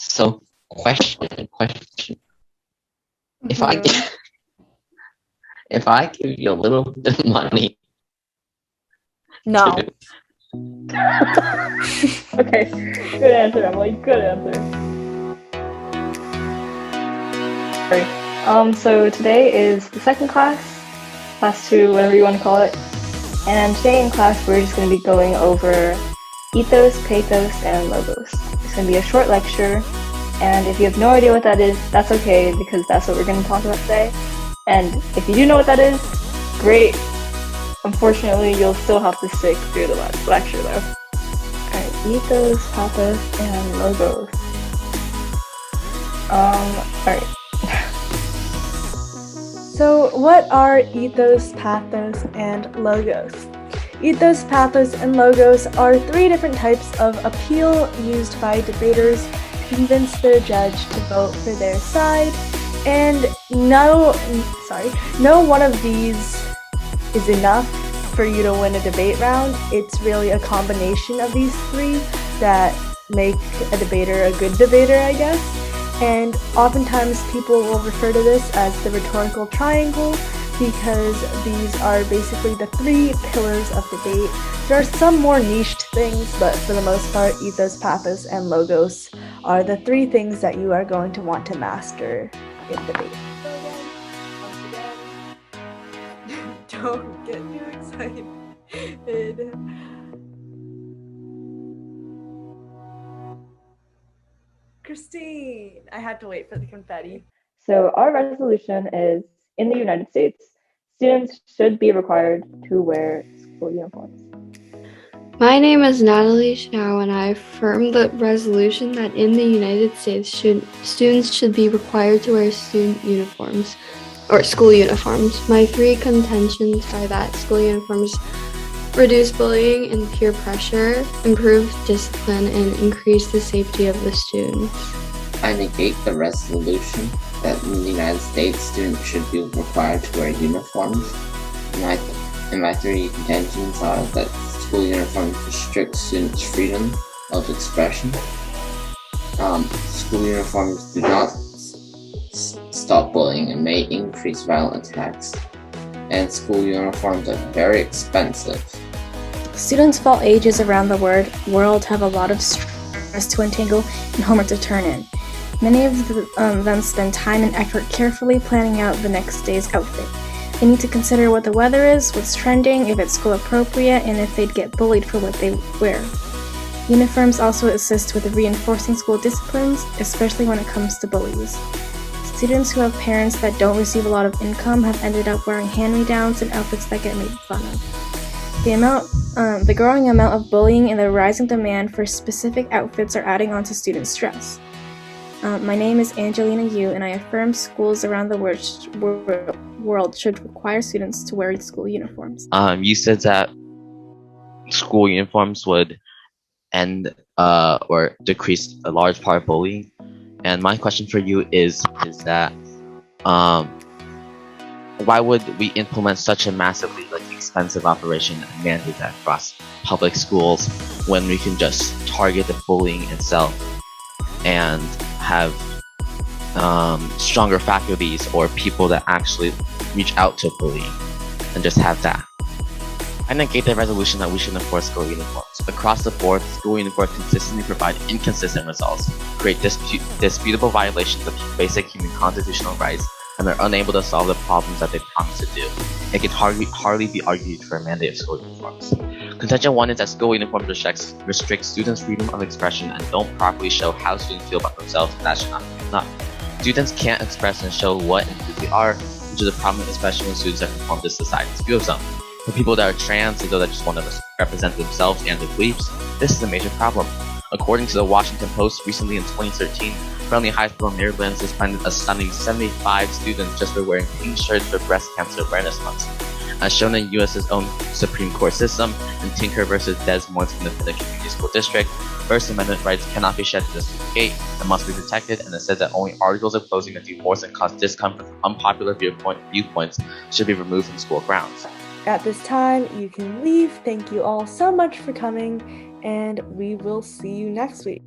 So, question. If I Mhm. if I give you a little bit of money No. to Okay. Good answer, Emily. Good answer. Sorry. So today is the second class two, whatever you want to call it. And today in class, we're just going to be going over ethos, pathos, and logos. It's going to be a short lecture. And if you have no idea what that is, that's okay, because that's what we're going to talk about today. And if you do know what that is, great. Unfortunately, you'll still have to stick through the lecture, though. Alright, ethos, pathos, and logos. Alright. So, what are ethos, pathos, and logos? Ethos, pathos, and logos are three different types of appeal used by debaters to convince their judge to vote for their side. And no one of these is enough for you to win a debate round. It's really a combination of these three that make a debater a good debater, I guess. And oftentimes people will refer to this as the rhetorical triangle because these are basically the three pillars of debate. There are some more niched things, but for the most part, ethos, pathos, and logos are the three things that you are going to want to master in debate. Don't get too excited. Christine, I had to wait for the confetti. So our resolution is, in the United States, students should be required to wear school uniforms. My name is Natalie Shao, and I affirm the resolution that in the United States, students should be required to wear student uniforms or school uniforms. My three contentions are that school uniforms reduce bullying and peer pressure, improve discipline, and increase the safety of the students. I negate the resolution that in the United States students should be required to wear uniforms. My three contentions are that school uniforms restrict students' freedom of expression. School uniforms do not stop bullying and may increase violent attacks. And school uniforms are very expensive. Students of all ages around the world have a lot of stress to untangle and homework to turn in. Many of them spend time and effort carefully planning out the next day's outfit. They need to consider what the weather is, what's trending, if it's school appropriate, and if they'd get bullied for what they wear. Uniforms also assist with reinforcing school disciplines, especially when it comes to bullies. Students who have parents that don't receive a lot of income have ended up wearing hand-me-downs and outfits that get made fun of. The growing amount of bullying and the rising demand for specific outfits are adding on to student stress. My name is Angelina Yu, and I affirm schools around the world should require students to wear school uniforms. You said that school uniforms would end or decrease a large part of bullying, and my question for you is that why would we implement such a massively expensive operation and mandate that across public schools when we can just target the bullying itself and have stronger faculties or people that actually reach out to bullying and just have that? I negate the resolution that we should enforce school uniforms. Across the board, school uniforms consistently provide inconsistent results, create disputable violations of basic human constitutional rights, and are unable to solve the problems that they promise to do. It can hardly be argued for a mandate of school uniforms. Contention 1 is that school uniforms restrict students' freedom of expression and don't properly show how students feel about themselves, and that should not be enough. Students can't express and show what and who they are, which is a problem especially when students that conform to society's view of them. For people that are trans and those that just want to represent themselves and their beliefs, this is a major problem. According to the Washington Post, recently in 2013, Friendly High School in Maryland suspended a stunning 75 students just for wearing pink shirts for Breast Cancer Awareness Month. As shown in U.S.'s own Supreme Court system, in Tinker versus Des Moines Independent Community School District, First Amendment rights cannot be shed to discriminate and must be protected, and it said that only articles opposing a divorce and cause discomfort from unpopular viewpoints should be removed from school grounds. At this time, you can leave. Thank you all so much for coming, and we will see you next week.